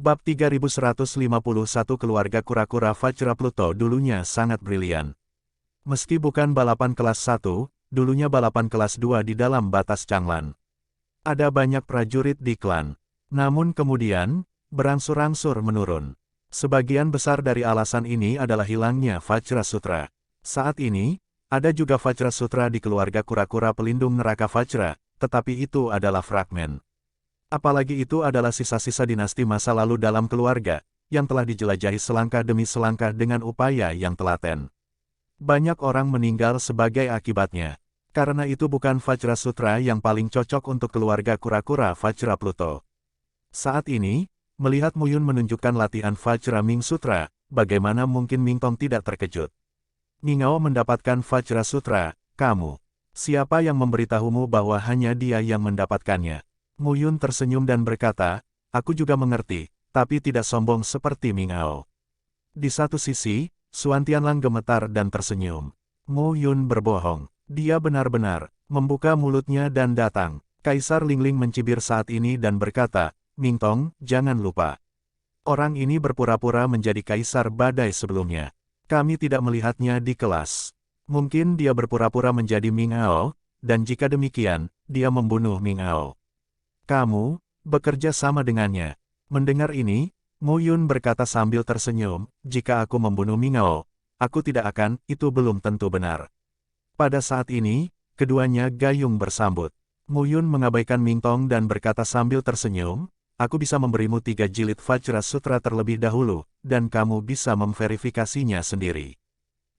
Bab 3151 Keluarga Kura-Kura Vajra Pluto dulunya sangat brilian. Meski bukan balapan kelas 1, dulunya balapan kelas 2 di dalam batas Changlan. Ada banyak prajurit di klan. Namun kemudian, berangsur-angsur menurun. Sebagian besar dari alasan ini adalah hilangnya Vajra Sutra. Saat ini, ada juga Vajra Sutra di keluarga kura-kura pelindung neraka Vajra, tetapi itu adalah fragmen. Apalagi itu adalah sisa-sisa dinasti masa lalu dalam keluarga, yang telah dijelajahi selangkah demi selangkah dengan upaya yang telaten. Banyak orang meninggal sebagai akibatnya. Karena itu bukan Vajra Sutra yang paling cocok untuk keluarga kura-kura Vajra Pluto. Saat ini, melihat Mu Yun menunjukkan latihan Vajra Ming Sutra, bagaimana mungkin Ming Tong tidak terkejut. Ningao mendapatkan Vajra Sutra, kamu. Siapa yang memberitahumu bahwa hanya dia yang mendapatkannya? Mu Yun tersenyum dan berkata, aku juga mengerti, tapi tidak sombong seperti Mingao. Di satu sisi, Xuan Tianlang gemetar dan tersenyum. Mu Yun berbohong. Dia benar-benar membuka mulutnya dan datang. Kaisar Lingling mencibir saat ini dan berkata, Ming Tong, jangan lupa. Orang ini berpura-pura menjadi kaisar badai sebelumnya. Kami tidak melihatnya di kelas. Mungkin dia berpura-pura menjadi Mingao, dan jika demikian, dia membunuh Mingao. Kamu, bekerja sama dengannya. Mendengar ini, Mu Yun berkata sambil tersenyum, jika aku membunuh Mingao, aku tidak akan, itu belum tentu benar. Pada saat ini, keduanya gayung bersambut. Mu Yun mengabaikan Ming Tong dan berkata sambil tersenyum, aku bisa memberimu 3 jilid Vajra Sutra terlebih dahulu, dan kamu bisa memverifikasinya sendiri.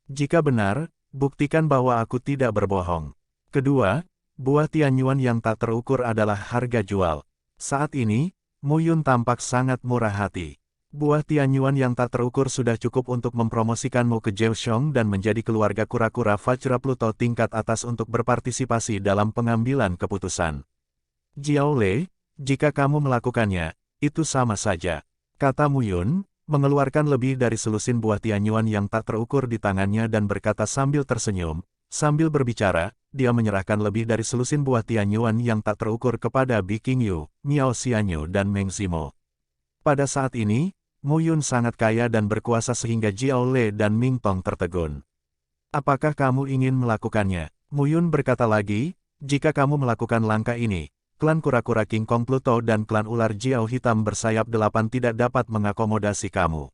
Jika benar, buktikan bahwa aku tidak berbohong. Kedua, buah Tianyuan yang tak terukur adalah harga jual. Saat ini, Mu Yun tampak sangat murah hati. Buah Tianyuan yang tak terukur sudah cukup untuk mempromosikanmu ke Zheoxiong dan menjadi keluarga kura-kura Vajra Pluto tingkat atas untuk berpartisipasi dalam pengambilan keputusan. Jiao Lei, jika kamu melakukannya, itu sama saja. Kata Mu Yun, mengeluarkan lebih dari selusin buah Tianyuan yang tak terukur di tangannya dan berkata sambil tersenyum. Sambil berbicara, dia menyerahkan lebih dari selusin buah Tianyuan yang tak terukur kepada Bi Qingyu, Miao Xianyu dan Meng Zimo. Pada saat ini, Mu Yun sangat kaya dan berkuasa sehingga Jiao Lei dan Ming Tong tertegun. Apakah kamu ingin melakukannya? Mu Yun berkata lagi, jika kamu melakukan langkah ini, klan kura-kura King Kong Pluto dan klan ular Jiao Hitam bersayap 8 tidak dapat mengakomodasi kamu.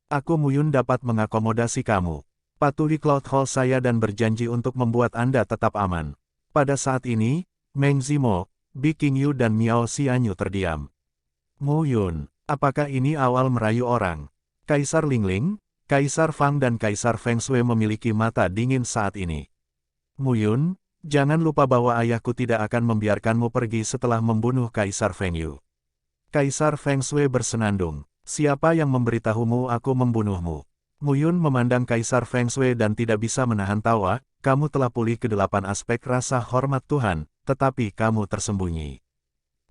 Aku Mu Yun dapat mengakomodasi kamu. Patuhi Cloud Hall saya dan berjanji untuk membuat Anda tetap aman. Pada saat ini, Meng Zimo, Bi Qingyu dan Miao Xianyu terdiam. Mu Yun, apakah ini awal merayu orang? Kaisar Lingling, Kaisar Fang dan Kaisar Feng Shui memiliki mata dingin saat ini. Mu Yun, jangan lupa bahwa ayahku tidak akan membiarkanmu pergi setelah membunuh Kaisar Feng Yu. Kaisar Feng Shui bersenandung, siapa yang memberitahumu aku membunuhmu? Mu Yun memandang Kaisar Feng Shui dan tidak bisa menahan tawa, kamu telah pulih ke 8 aspek rasa hormat Tuhan, tetapi kamu tersembunyi.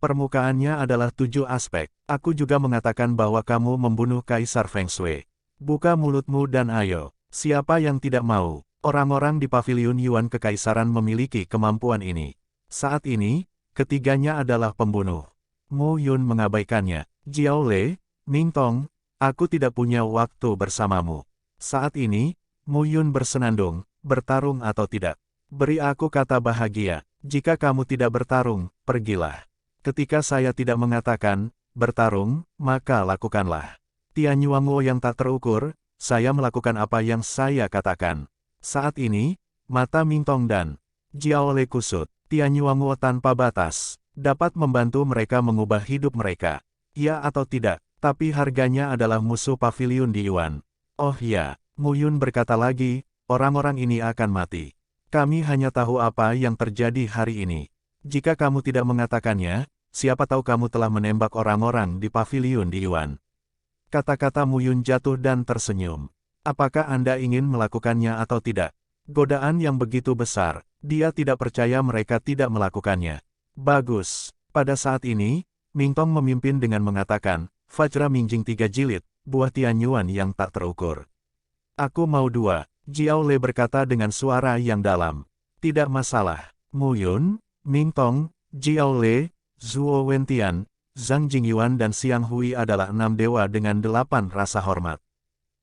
Permukaannya adalah 7 aspek. Aku juga mengatakan bahwa kamu membunuh Kaisar Feng Shui. Buka mulutmu dan ayo. Siapa yang tidak mau? Orang-orang di Paviliun Yuan Kekaisaran memiliki kemampuan ini. Saat ini, ketiganya adalah pembunuh. Mu Yun mengabaikannya. Jiao Lei, Ming Tong, aku tidak punya waktu bersamamu. Saat ini, Mu Yun bersenandung, bertarung atau tidak. Beri aku kata bahagia. Jika kamu tidak bertarung, pergilah. Ketika saya tidak mengatakan, bertarung, maka lakukanlah. Tianyuanmu yang tak terukur, saya melakukan apa yang saya katakan. Saat ini, mata Ming Tong dan Jiao Lei kusut. Tianyuanmu tanpa batas, dapat membantu mereka mengubah hidup mereka. Ya atau tidak, tapi harganya adalah musuh Paviliun di Yuan. Oh ya, Mu Yun berkata lagi, orang-orang ini akan mati. Kami hanya tahu apa yang terjadi hari ini. Jika kamu tidak mengatakannya, siapa tahu kamu telah menembak orang-orang di Paviliun di Yuan. Kata-kata Mu Yun jatuh dan tersenyum. Apakah Anda ingin melakukannya atau tidak? Godaan yang begitu besar, dia tidak percaya mereka tidak melakukannya. Bagus. Pada saat ini, Ming Tong memimpin dengan mengatakan, Vajra Mingjing 3 jilid, buah Tianyuan yang tak terukur. Aku mau 2, Jiao Lei berkata dengan suara yang dalam. Tidak masalah. Mu Yun, Ming Tong, Jiao Lei, Zhuo Wentian, Zhang Jingyuan dan Xiang Hui adalah 6 dewa dengan 8 rasa hormat.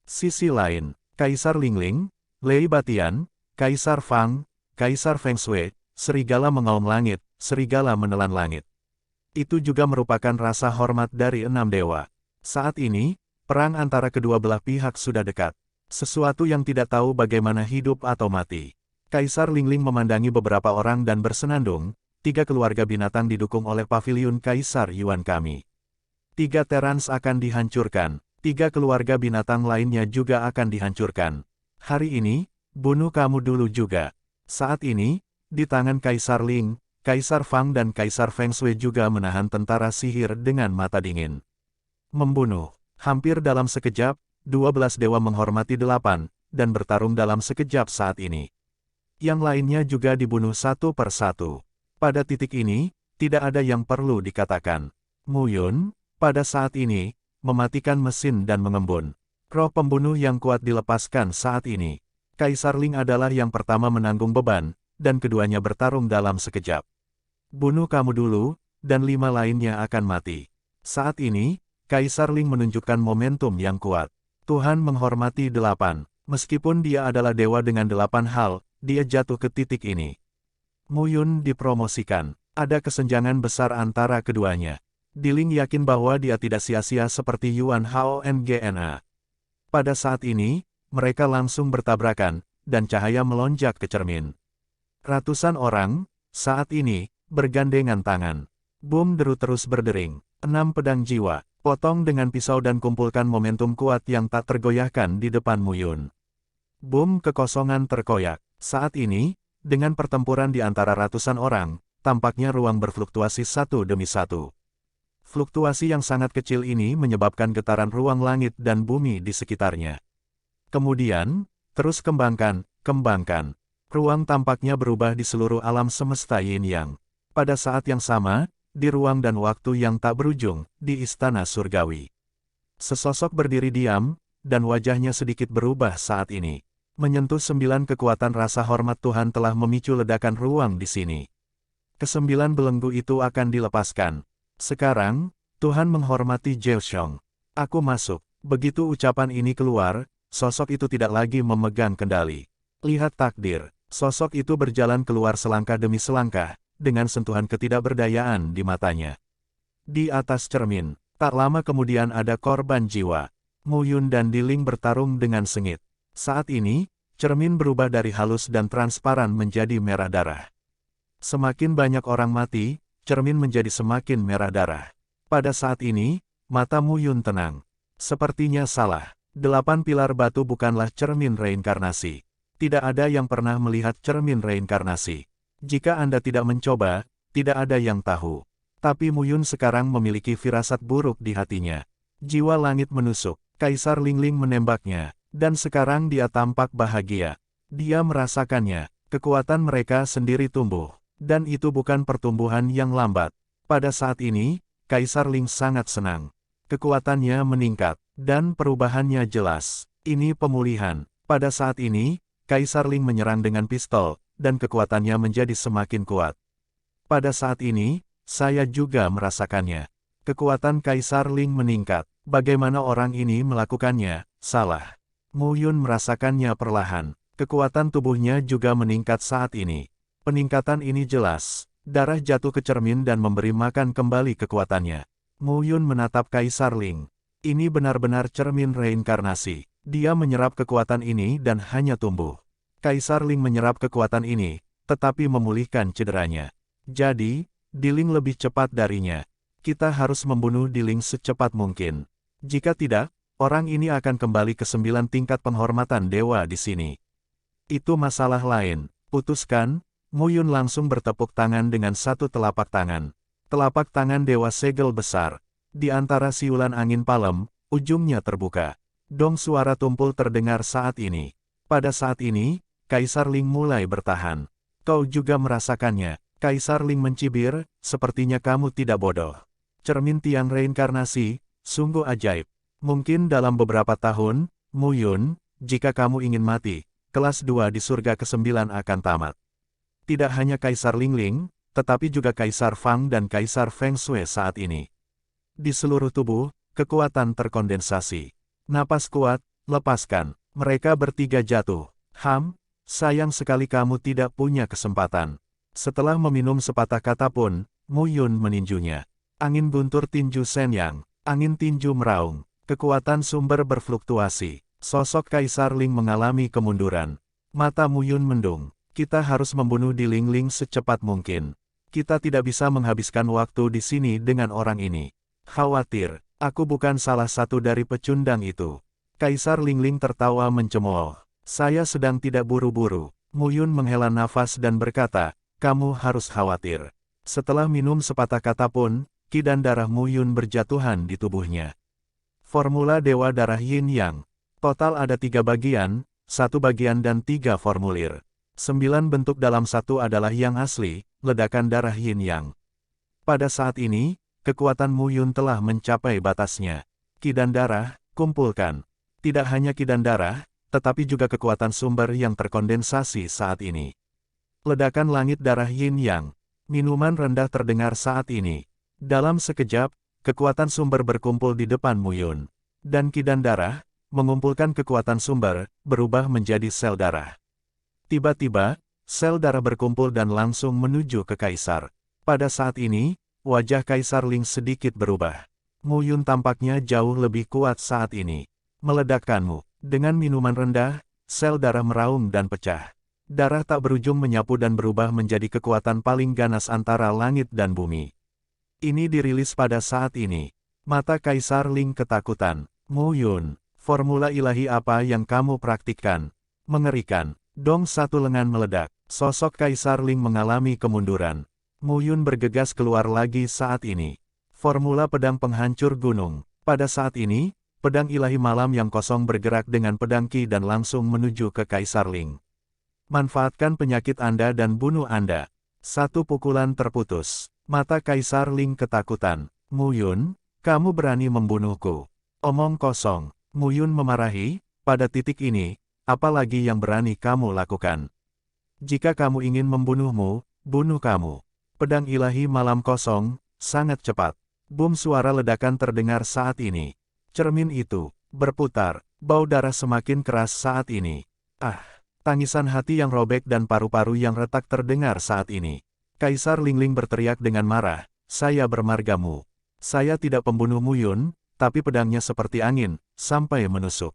Sisi lain, Kaisar Lingling, Lei Batian, Kaisar Fang, Kaisar Feng Shui, serigala mengaum langit, serigala menelan langit. Itu juga merupakan rasa hormat dari 6 dewa. Saat ini, perang antara kedua belah pihak sudah dekat. Sesuatu yang tidak tahu bagaimana hidup atau mati. Kaisar Lingling memandangi beberapa orang dan bersenandung, 3 keluarga binatang didukung oleh paviliun Kaisar Yuan kami. 3 terans akan dihancurkan, 3 keluarga binatang lainnya juga akan dihancurkan. Hari ini, bunuh kamu dulu juga. Saat ini, di tangan Kaisar Ling, Kaisar Fang dan Kaisar Feng Shui juga menahan tentara sihir dengan mata dingin. Membunuh. Hampir dalam sekejap, 12 dewa menghormati 8, dan bertarung dalam sekejap saat ini. Yang lainnya juga dibunuh satu per satu. Pada titik ini, tidak ada yang perlu dikatakan. Mu Yun, pada saat ini, mematikan mesin dan mengembun. Roh pembunuh yang kuat dilepaskan saat ini. Kaisar Ling adalah yang pertama menanggung beban, dan keduanya bertarung dalam sekejap. Bunuh kamu dulu, dan 5 lainnya akan mati. Saat ini, Kaisar Ling menunjukkan momentum yang kuat. Tuhan menghormati 8. Meskipun dia adalah dewa dengan 8 hal, dia jatuh ke titik ini. Mu Yun dipromosikan. Ada kesenjangan besar antara keduanya. Diling yakin bahwa dia tidak sia-sia seperti Yuan Hao Ngna. Pada saat ini, mereka langsung bertabrakan, dan cahaya melonjak ke cermin. Ratusan orang, saat ini, bergandengan tangan. Boom deru terus berdering. 6 pedang jiwa, potong dengan pisau dan kumpulkan momentum kuat yang tak tergoyahkan di depan Mu Yun. Boom kekosongan terkoyak. Saat ini, dengan pertempuran di antara ratusan orang, tampaknya ruang berfluktuasi satu demi satu. Fluktuasi yang sangat kecil ini menyebabkan getaran ruang langit dan bumi di sekitarnya. Kemudian, terus kembangkan. Ruang tampaknya berubah di seluruh alam semesta yin-yang. Pada saat yang sama, di ruang dan waktu yang tak berujung, di istana surgawi. Sesosok berdiri diam, dan wajahnya sedikit berubah saat ini. Menyentuh 9 kekuatan rasa hormat Tuhan telah memicu ledakan ruang di sini. Ke-9 belenggu itu akan dilepaskan. Sekarang, Tuhan menghormati Zheoxiong. Aku masuk. Begitu ucapan ini keluar, sosok itu tidak lagi memegang kendali. Lihat takdir. Sosok itu berjalan keluar selangkah demi selangkah, dengan sentuhan ketidakberdayaan di matanya. Di atas cermin, tak lama kemudian ada korban jiwa. Mu Yun dan Diling bertarung dengan sengit. Saat ini, cermin berubah dari halus dan transparan menjadi merah darah. Semakin banyak orang mati, cermin menjadi semakin merah darah. Pada saat ini, mata Mu Yun tenang. Sepertinya salah. 8 pilar batu bukanlah cermin reinkarnasi. Tidak ada yang pernah melihat cermin reinkarnasi. Jika Anda tidak mencoba, tidak ada yang tahu. Tapi Mu Yun sekarang memiliki firasat buruk di hatinya. Jiwa langit menusuk. Kaisar Lingling menembaknya. Dan sekarang dia tampak bahagia. Dia merasakannya. Kekuatan mereka sendiri tumbuh. Dan itu bukan pertumbuhan yang lambat. Pada saat ini, Kaisar Ling sangat senang. Kekuatannya meningkat. Dan perubahannya jelas. Ini pemulihan. Pada saat ini, Kaisar Ling menyerang dengan pistol, dan kekuatannya menjadi semakin kuat. Pada saat ini, saya juga merasakannya. Kekuatan Kaisar Ling meningkat. Bagaimana orang ini melakukannya? Salah. Mu Yun merasakannya perlahan. Kekuatan tubuhnya juga meningkat saat ini. Peningkatan ini jelas. Darah jatuh ke cermin dan memberi makan kembali kekuatannya. Mu Yun menatap Kaisar Ling. Ini benar-benar cermin reinkarnasi. Dia menyerap kekuatan ini dan hanya tumbuh. Kaisar Ling menyerap kekuatan ini, tetapi memulihkan cederanya. Jadi, Diling lebih cepat darinya. Kita harus membunuh Diling secepat mungkin. Jika tidak, orang ini akan kembali ke 9 tingkat penghormatan dewa di sini. Itu masalah lain. Putuskan. Mu Yun langsung bertepuk tangan dengan satu telapak tangan. Telapak tangan dewa segel besar. Di antara siulan angin palem, ujungnya terbuka. Dong suara tumpul terdengar saat ini. Pada saat ini, Kaisar Ling mulai bertahan. Kau juga merasakannya. Kaisar Ling mencibir, sepertinya kamu tidak bodoh. Cermin tiang reinkarnasi, sungguh ajaib. Mungkin dalam beberapa tahun, Mu Yun, jika kamu ingin mati, kelas 2 di surga ke-9 akan tamat. Tidak hanya Kaisar Lingling, tetapi juga Kaisar Fang dan Kaisar Feng Shui saat ini. Di seluruh tubuh, kekuatan terkondensasi. Napas kuat, lepaskan. Mereka bertiga jatuh. Sayang sekali kamu tidak punya kesempatan. Setelah meminum sepatah kata pun, Mu Yun meninjunya. Angin guntur tinju Shenyang. Angin tinju meraung. Kekuatan sumber berfluktuasi. Sosok Kaisar Ling mengalami kemunduran. Mata Mu Yun mendung. Kita harus membunuh Di Ling Ling secepat mungkin. Kita tidak bisa menghabiskan waktu di sini dengan orang ini. Khawatir, aku bukan salah satu dari pecundang itu. Kaisar Ling Ling tertawa mencemooh. Saya sedang tidak buru-buru. Mu Yun menghela nafas dan berkata, kamu harus khawatir. Setelah minum sepatah kata pun, ki dan darah Mu Yun berjatuhan di tubuhnya. Formula Dewa Darah Yin Yang. Total ada 3 bagian, 1 bagian dan 3 formulir. 9 bentuk dalam satu adalah yang asli, ledakan darah Yin Yang. Pada saat ini, kekuatan Mu Yun telah mencapai batasnya. Ki dan darah, kumpulkan. Tidak hanya ki dan darah, tetapi juga kekuatan sumber yang terkondensasi saat ini. Ledakan langit darah Yin Yang. Minuman rendah terdengar saat ini. Dalam sekejap, kekuatan sumber berkumpul di depan Mu Yun. Dan ki dan darah, mengumpulkan kekuatan sumber, berubah menjadi sel darah. Tiba-tiba, sel darah berkumpul dan langsung menuju ke Kaisar. Pada saat ini, wajah Kaisar Ling sedikit berubah. Mu Yun tampaknya jauh lebih kuat saat ini. Meledakkanmu. Dengan minuman rendah, sel darah meraung dan pecah. Darah tak berujung menyapu dan berubah menjadi kekuatan paling ganas antara langit dan bumi. Ini dirilis pada saat ini. Mata Kaisar Ling ketakutan. Mu Yun, formula ilahi apa yang kamu praktikkan? Mengerikan. Dong satu lengan meledak. Sosok Kaisar Ling mengalami kemunduran. Mu Yun bergegas keluar lagi saat ini. Formula pedang penghancur gunung. Pada saat ini, pedang ilahi malam yang kosong bergerak dengan pedang ki dan langsung menuju ke Kaisar Ling. Manfaatkan penyakit Anda dan bunuh Anda. Satu pukulan terputus. Mata Kaisar Ling ketakutan. Mu Yun, kamu berani membunuhku. Omong kosong. Mu Yun memarahi, pada titik ini, apalagi yang berani kamu lakukan? Jika kamu ingin membunuhmu, bunuh kamu. Pedang ilahi malam kosong, sangat cepat. Boom suara ledakan terdengar saat ini. Cermin itu, berputar, bau darah semakin keras saat ini. Tangisan hati yang robek dan paru-paru yang retak terdengar saat ini. Kaisar Ling Ling berteriak dengan marah, saya bermargamu. Saya tidak pembunuh Mu Yun, tapi pedangnya seperti angin, sampai menusuk.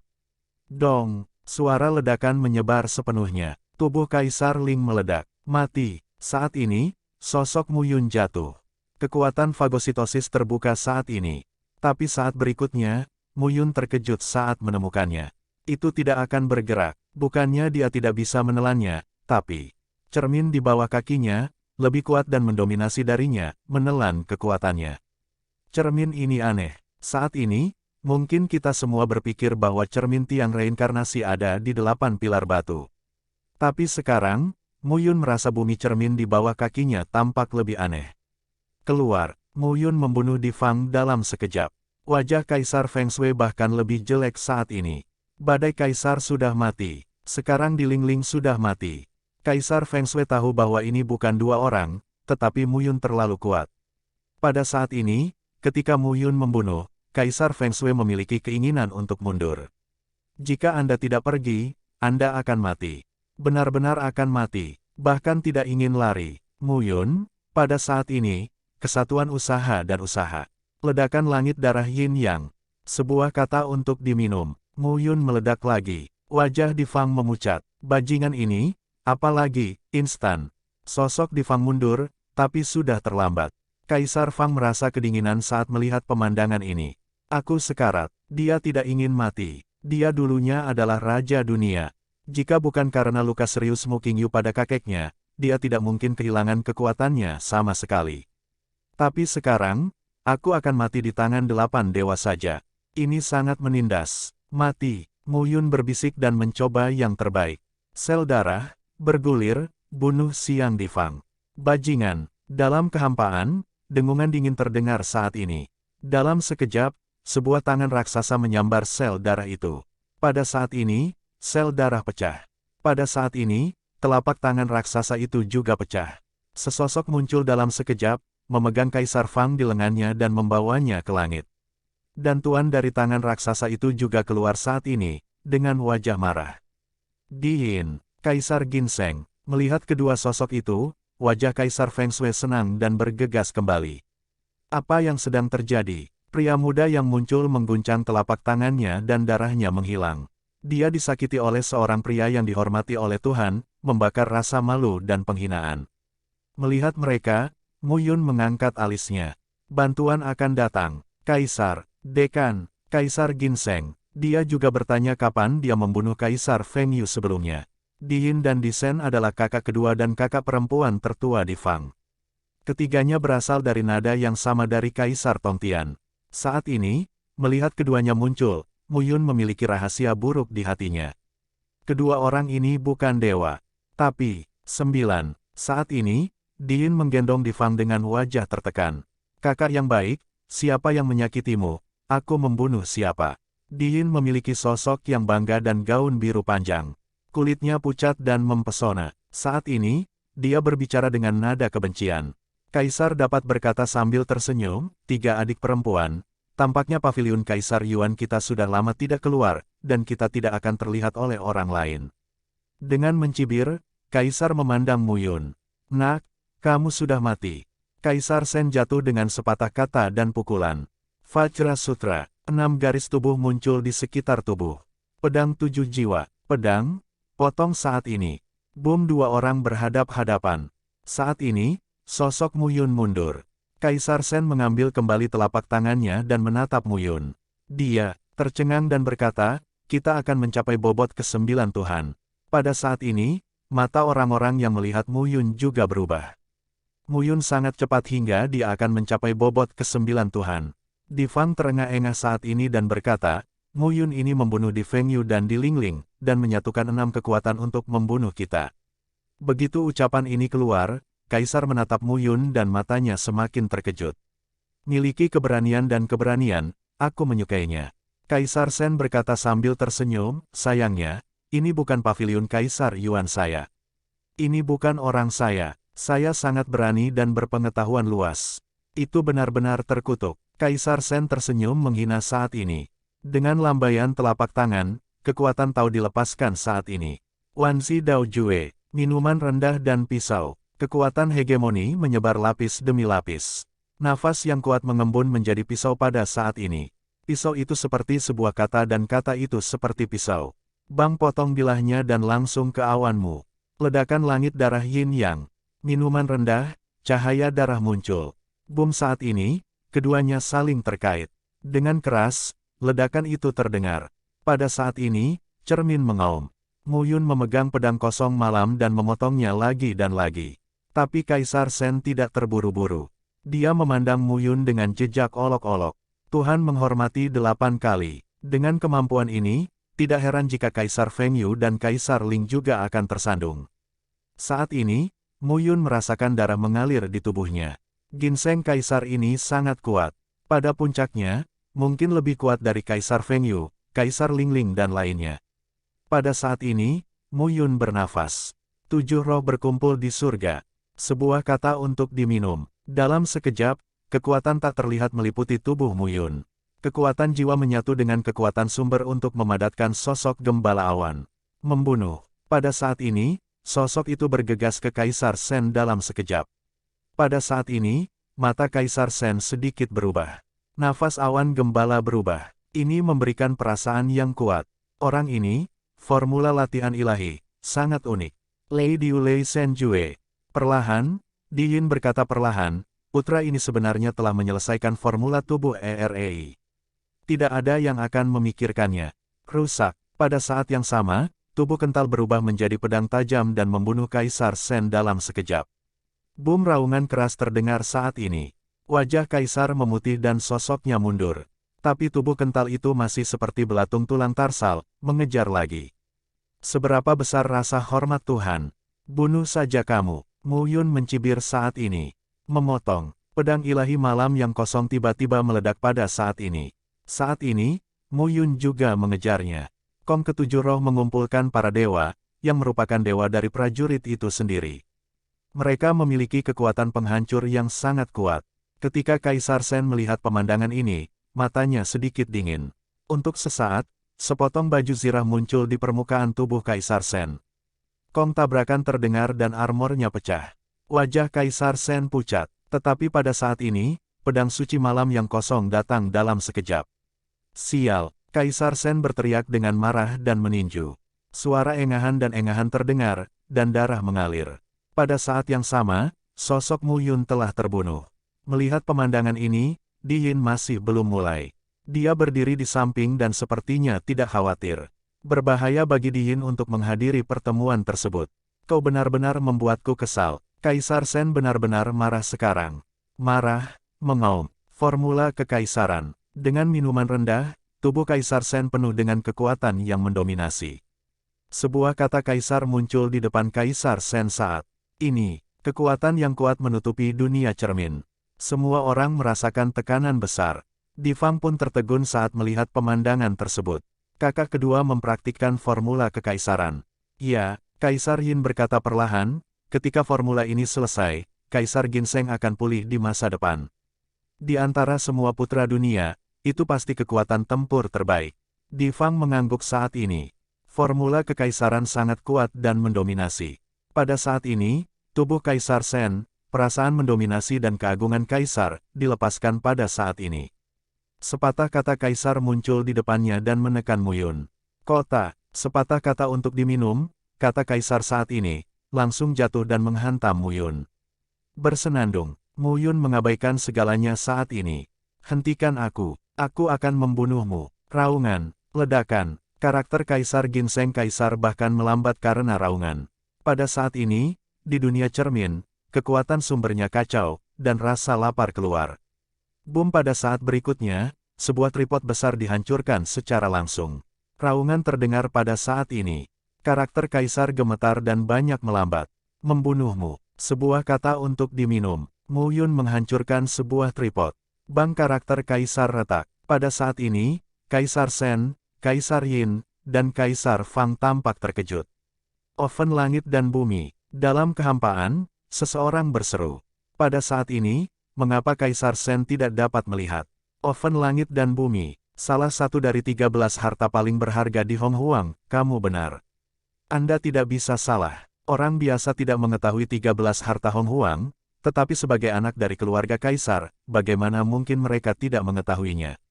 Dong! Suara ledakan menyebar sepenuhnya. Tubuh Kaisar Ling meledak. Mati. Saat ini, sosok Mu Yun jatuh. Kekuatan fagositosis terbuka saat ini. Tapi saat berikutnya, Mu Yun terkejut saat menemukannya. Itu tidak akan bergerak. Bukannya dia tidak bisa menelannya, tapi cermin di bawah kakinya, lebih kuat dan mendominasi darinya, menelan kekuatannya. Cermin ini aneh. Saat ini, mungkin kita semua berpikir bahwa cermin tiang reinkarnasi ada di 8 pilar batu. Tapi sekarang, Mu Yun merasa bumi cermin di bawah kakinya tampak lebih aneh. Keluar, Mu Yun membunuh Di Fang dalam sekejap. Wajah Kaisar Feng Shui bahkan lebih jelek saat ini. Badai Kaisar sudah mati. Sekarang Di Ling Ling sudah mati. Kaisar Feng Shui tahu bahwa ini bukan 2 orang, tetapi Mu Yun terlalu kuat. Pada saat ini, ketika Mu Yun membunuh, Kaisar Feng Shui memiliki keinginan untuk mundur. Jika Anda tidak pergi, Anda akan mati. Benar-benar akan mati, bahkan tidak ingin lari. Mu Yun, pada saat ini, kesatuan usaha dan usaha. Ledakan langit darah Yin Yang. Sebuah kata untuk diminum. Mu Yun meledak lagi. Wajah Di Fang memucat. Bajingan ini, apalagi, instan. Sosok Di Fang mundur, tapi sudah terlambat. Kaisar Fang merasa kedinginan saat melihat pemandangan ini. Aku sekarat. Dia tidak ingin mati. Dia dulunya adalah Raja Dunia. Jika bukan karena luka serius Mu Qingyu pada kakeknya, dia tidak mungkin kehilangan kekuatannya sama sekali. Tapi sekarang, aku akan mati di tangan 8 dewa saja. Ini sangat menindas. Mati. Mu Yun berbisik dan mencoba yang terbaik. Sel darah, bergulir, bunuh Siang Di Fang. Bajingan. Dalam kehampaan, dengungan dingin terdengar saat ini. Dalam sekejap, sebuah tangan raksasa menyambar sel darah itu. Pada saat ini, sel darah pecah. Pada saat ini, telapak tangan raksasa itu juga pecah. Sesosok muncul dalam sekejap, memegang Kaisar Fang di lengannya dan membawanya ke langit. Dan tuan dari tangan raksasa itu juga keluar saat ini, dengan wajah marah. Diin, Kaisar Ginseng, melihat kedua sosok itu, wajah Kaisar Feng Shui senang dan bergegas kembali. Apa yang sedang terjadi? Pria muda yang muncul mengguncang telapak tangannya dan darahnya menghilang. Dia disakiti oleh seorang pria yang dihormati oleh Tuhan, membakar rasa malu dan penghinaan. Melihat mereka, Mu Yun mengangkat alisnya. Bantuan akan datang. Kaisar, Dekan, Kaisar Ginseng. Dia juga bertanya kapan dia membunuh Kaisar Feng Yu sebelumnya. Diin dan Disen adalah kakak kedua dan kakak perempuan tertua di Fang. Ketiganya berasal dari nada yang sama dari Kaisar Tongtian. Saat ini, melihat keduanya muncul, Mu Yun memiliki rahasia buruk di hatinya. Kedua orang ini bukan dewa. Tapi, 9. Saat ini, Diin menggendong Di Fang dengan wajah tertekan. Kakak yang baik, siapa yang menyakitimu? Aku membunuh siapa? Diin memiliki sosok yang bangga dan gaun biru panjang. Kulitnya pucat dan mempesona. Saat ini, dia berbicara dengan nada kebencian. Kaisar dapat berkata sambil tersenyum, 3 adik perempuan, tampaknya paviliun Kaisar Yuan kita sudah lama tidak keluar, dan kita tidak akan terlihat oleh orang lain. Dengan mencibir, Kaisar memandang Mu Yun. Nak, kamu sudah mati. Kaisar Shen jatuh dengan sepatah kata dan pukulan. Vajra Sutra, 6 garis tubuh muncul di sekitar tubuh. Pedang 7 jiwa, pedang, potong saat ini. Boom, 2 orang berhadap-hadapan. Saat ini, sosok Mu Yun mundur. Kaisar Shen mengambil kembali telapak tangannya dan menatap Mu Yun. Dia tercengang dan berkata, kita akan mencapai bobot ke-9 Tuhan. Pada saat ini, mata orang-orang yang melihat Mu Yun juga berubah. Mu Yun sangat cepat hingga dia akan mencapai bobot ke-9 Tuhan. Di Fang terengah-engah saat ini dan berkata, Mu Yun ini membunuh Di Feng Yu dan Di Lingling, dan menyatukan 6 kekuatan untuk membunuh kita. Begitu ucapan ini keluar, Kaisar menatap Mu Yun dan matanya semakin terkejut. Miliki keberanian dan keberanian, aku menyukainya. Kaisar Shen berkata sambil tersenyum, sayangnya, ini bukan paviliun Kaisar Yuan saya. Ini bukan orang saya sangat berani dan berpengetahuan luas. Itu benar-benar terkutuk. Kaisar Shen tersenyum menghina saat ini. Dengan lambaian telapak tangan, kekuatan Tao dilepaskan saat ini. Wanzi Dao Jue, minuman rendah dan pisau. Kekuatan hegemoni menyebar lapis demi lapis. Nafas yang kuat mengembun menjadi pisau pada saat ini. Pisau itu seperti sebuah kata dan kata itu seperti pisau. Bang potong bilahnya dan langsung ke awanmu. Ledakan langit darah yin yang. Minuman rendah, cahaya darah muncul. Boom saat ini, keduanya saling terkait. Dengan keras, ledakan itu terdengar. Pada saat ini, cermin mengaum. Mu Yun memegang pedang kosong malam dan memotongnya lagi dan lagi. Tapi Kaisar Shen tidak terburu-buru. Dia memandang Mu Yun dengan jejak olok-olok. Tuhan menghormati 8 kali. Dengan kemampuan ini, tidak heran jika Kaisar Feng Yu dan Kaisar Ling juga akan tersandung. Saat ini, Mu Yun merasakan darah mengalir di tubuhnya. Ginseng Kaisar ini sangat kuat. Pada puncaknya, mungkin lebih kuat dari Kaisar Feng Yu, Kaisar Lingling dan lainnya. Pada saat ini, Mu Yun bernafas. 7 roh berkumpul di surga. Sebuah kata untuk diminum. Dalam sekejap, kekuatan tak terlihat meliputi tubuh Mu Yun. Kekuatan jiwa menyatu dengan kekuatan sumber untuk memadatkan sosok gembala awan. Membunuh. Pada saat ini, sosok itu bergegas ke Kaisar Shen dalam sekejap. Pada saat ini, mata Kaisar Shen sedikit berubah. Nafas awan gembala berubah. Ini memberikan perasaan yang kuat. Orang ini, formula latihan ilahi, sangat unik. Lei Diu Lei Shen Jue. Perlahan, Diin berkata perlahan, putra ini sebenarnya telah menyelesaikan formula tubuh EREI. Tidak ada yang akan memikirkannya. Rusak. Pada saat yang sama, tubuh kental berubah menjadi pedang tajam dan membunuh Kaisar Shen dalam sekejap. Boom, raungan keras terdengar saat ini. Wajah Kaisar memutih dan sosoknya mundur. Tapi tubuh kental itu masih seperti belatung tulang tarsal, mengejar lagi. Seberapa besar rasa hormat Tuhan? Bunuh saja kamu. Mu Yun mencibir saat ini. Memotong. Pedang ilahi malam yang kosong tiba-tiba meledak pada saat ini. Saat ini, Mu Yun juga mengejarnya. Kong ketujuh roh mengumpulkan para dewa, yang merupakan dewa dari prajurit itu sendiri. Mereka memiliki kekuatan penghancur yang sangat kuat. Ketika Kaisar Sen melihat pemandangan ini, matanya sedikit dingin. Untuk sesaat, sepotong baju zirah muncul di permukaan tubuh Kaisar Sen. Kong tabrakan terdengar dan armornya pecah. Wajah Kaisar Sen pucat, tetapi pada saat ini, pedang suci malam yang kosong datang dalam sekejap. Sial, Kaisar Sen berteriak dengan marah dan meninju. Suara engahan dan engahan terdengar, dan darah mengalir. Pada saat yang sama, sosok Mu Yun telah terbunuh. Melihat pemandangan ini, Di Yin masih belum mulai. Dia berdiri di samping dan sepertinya tidak khawatir. Berbahaya bagi Di Yin untuk menghadiri pertemuan tersebut. Kau benar-benar membuatku kesal. Kaisar Sen benar-benar marah sekarang. Marah, mengaum. Formula kekaisaran. Dengan minuman rendah, tubuh Kaisar Sen penuh dengan kekuatan yang mendominasi. Sebuah kata kaisar muncul di depan Kaisar Sen saat ini. Kekuatan yang kuat menutupi dunia cermin. Semua orang merasakan tekanan besar. Di Fang pun tertegun saat melihat pemandangan tersebut. Kakak kedua mempraktikkan formula kekaisaran. Ya, Kaisar Yin berkata perlahan, ketika formula ini selesai, Kaisar Ginseng akan pulih di masa depan. Di antara semua putra dunia, itu pasti kekuatan tempur terbaik. Di Fang mengangguk saat ini. Formula kekaisaran sangat kuat dan mendominasi. Pada saat ini, tubuh Kaisar Sen, perasaan mendominasi dan keagungan Kaisar, dilepaskan pada saat ini. Sepatah kata Kaisar muncul di depannya dan menekan Mu Yun. Kota, sepatah kata untuk diminum, kata Kaisar saat ini, langsung jatuh dan menghantam Mu Yun. Bersenandung, Mu Yun mengabaikan segalanya saat ini. Hentikan aku akan membunuhmu. Raungan, ledakan, karakter Kaisar Ginseng Kaisar bahkan melambat karena raungan. Pada saat ini, di dunia cermin, kekuatan sumbernya kacau, dan rasa lapar keluar. Boom pada saat berikutnya, sebuah tripod besar dihancurkan secara langsung. Raungan terdengar pada saat ini. Karakter Kaisar gemetar dan banyak melambat. Membunuhmu, sebuah kata untuk diminum. Mu Yun menghancurkan sebuah tripod. Bang karakter Kaisar retak. Pada saat ini, Kaisar Sen, Kaisar Yin, dan Kaisar Fang tampak terkejut. Oven langit dan bumi. Dalam kehampaan, seseorang berseru. Pada saat ini, mengapa Kaisar Sen tidak dapat melihat? Oven langit dan bumi, salah satu dari 13 harta paling berharga di Hong Huang, kamu benar. Anda tidak bisa salah. Orang biasa tidak mengetahui 13 harta Hong Huang, tetapi sebagai anak dari keluarga Kaisar, bagaimana mungkin mereka tidak mengetahuinya?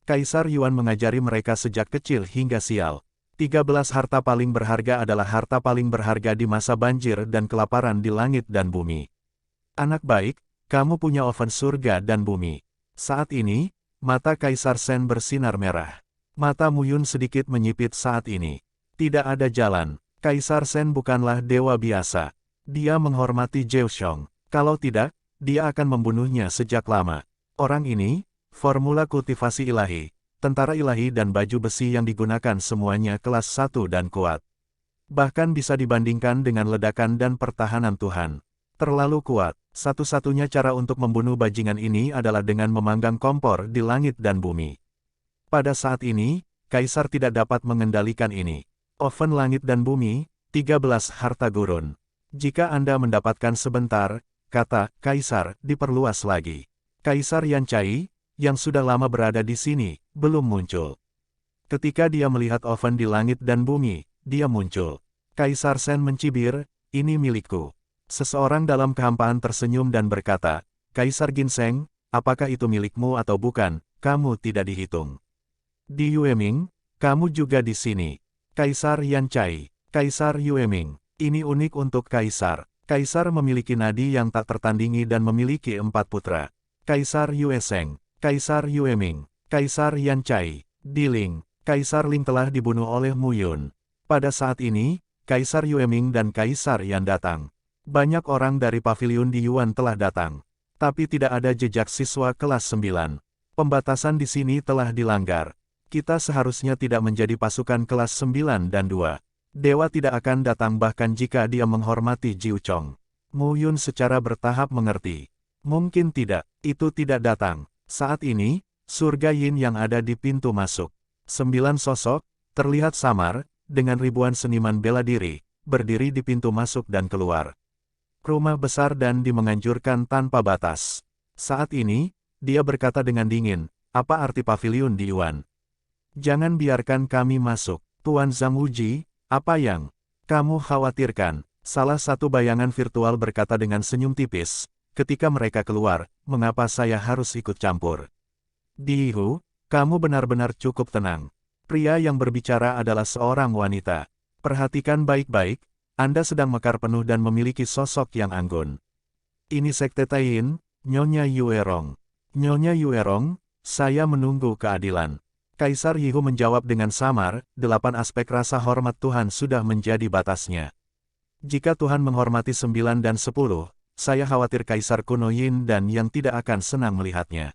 Kaisar Yuan mengajari mereka sejak kecil hingga sial. 13 harta paling berharga adalah harta paling berharga di masa banjir dan kelaparan di langit dan bumi. Anak baik, kamu punya oven surga dan bumi. Saat ini, mata Kaisar Sen bersinar merah. Mata Mu Yun sedikit menyipit saat ini. Tidak ada jalan. Kaisar Sen bukanlah dewa biasa. Dia menghormati Zhou Xiong. Kalau tidak, dia akan membunuhnya sejak lama. Orang ini, formula kultivasi ilahi, tentara ilahi dan baju besi yang digunakan semuanya kelas 1 dan kuat. Bahkan bisa dibandingkan dengan ledakan dan pertahanan Tuhan. Terlalu kuat. Satu-satunya cara untuk membunuh bajingan ini adalah dengan memanggang kompor di langit dan bumi. Pada saat ini, Kaisar tidak dapat mengendalikan ini. Oven langit dan bumi, 13 harta gurun. Jika Anda mendapatkan sebentar, kata Kaisar, diperluas lagi. Kaisar Yan Chai, yang sudah lama berada di sini, belum muncul. Ketika dia melihat oven di langit dan bumi, dia muncul. Kaisar Sen mencibir, ini milikku. Seseorang dalam kehampaan tersenyum dan berkata, Kaisar Ginseng, apakah itu milikmu atau bukan, kamu tidak dihitung. Di Yueming, kamu juga di sini. Kaisar Yan Chai, Kaisar Yueming, ini unik untuk Kaisar. Kaisar memiliki nadi yang tak tertandingi dan memiliki 4 putra. Kaisar Yueseng, Kaisar Yueming, Kaisar Yan Chai, Diling, Kaisar Ling telah dibunuh oleh Mu Yun. Pada saat ini, Kaisar Yueming dan Kaisar Yan datang. Banyak orang dari paviliun di Yuan telah datang. Tapi tidak ada jejak siswa kelas 9. Pembatasan di sini telah dilanggar. Kita seharusnya tidak menjadi pasukan kelas 9 dan 2. Dewa tidak akan datang bahkan jika dia menghormati Jiu Chong. Mu Yun secara bertahap mengerti. Mungkin tidak, itu tidak datang. Saat ini, surga Yin yang ada di pintu masuk. 9 sosok, terlihat samar, dengan ribuan seniman bela diri, berdiri di pintu masuk dan keluar. Rumah besar dan menganjurkan tanpa batas. Saat ini, dia berkata dengan dingin, apa arti paviliun di Yuan? Jangan biarkan kami masuk. Tuan Zhang Wuji, apa yang kamu khawatirkan? Salah satu bayangan virtual berkata dengan senyum tipis, ketika mereka keluar, mengapa saya harus ikut campur? Dihu, kamu benar-benar cukup tenang. Pria yang berbicara adalah seorang wanita. Perhatikan baik-baik, Anda sedang mekar penuh dan memiliki sosok yang anggun. Ini Sekte Taiyin, Nyonya Yuerong. Nyonya Yuerong, saya menunggu keadilan. Kaisar Yihu menjawab dengan samar, 8 aspek rasa hormat Tuhan sudah menjadi batasnya. Jika Tuhan menghormati 9 dan 10, saya khawatir Kaisar Kuno Yin dan yang tidak akan senang melihatnya.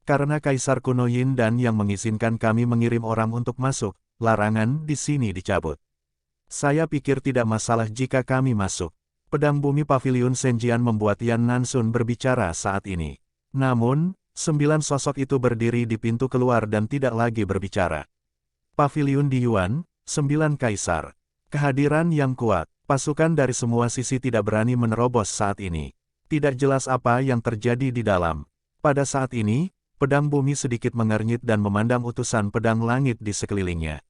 Karena Kaisar Kuno Yin dan yang mengizinkan kami mengirim orang untuk masuk, larangan di sini dicabut. Saya pikir tidak masalah jika kami masuk. Pedang bumi Paviliun Senjian membuat Yan Nansun berbicara saat ini. Namun, 9 sosok itu berdiri di pintu keluar dan tidak lagi berbicara. Paviliun di Yuan, 9 kaisar. Kehadiran yang kuat, pasukan dari semua sisi tidak berani menerobos saat ini. Tidak jelas apa yang terjadi di dalam. Pada saat ini, pedang bumi sedikit mengernyit dan memandang utusan pedang langit di sekelilingnya.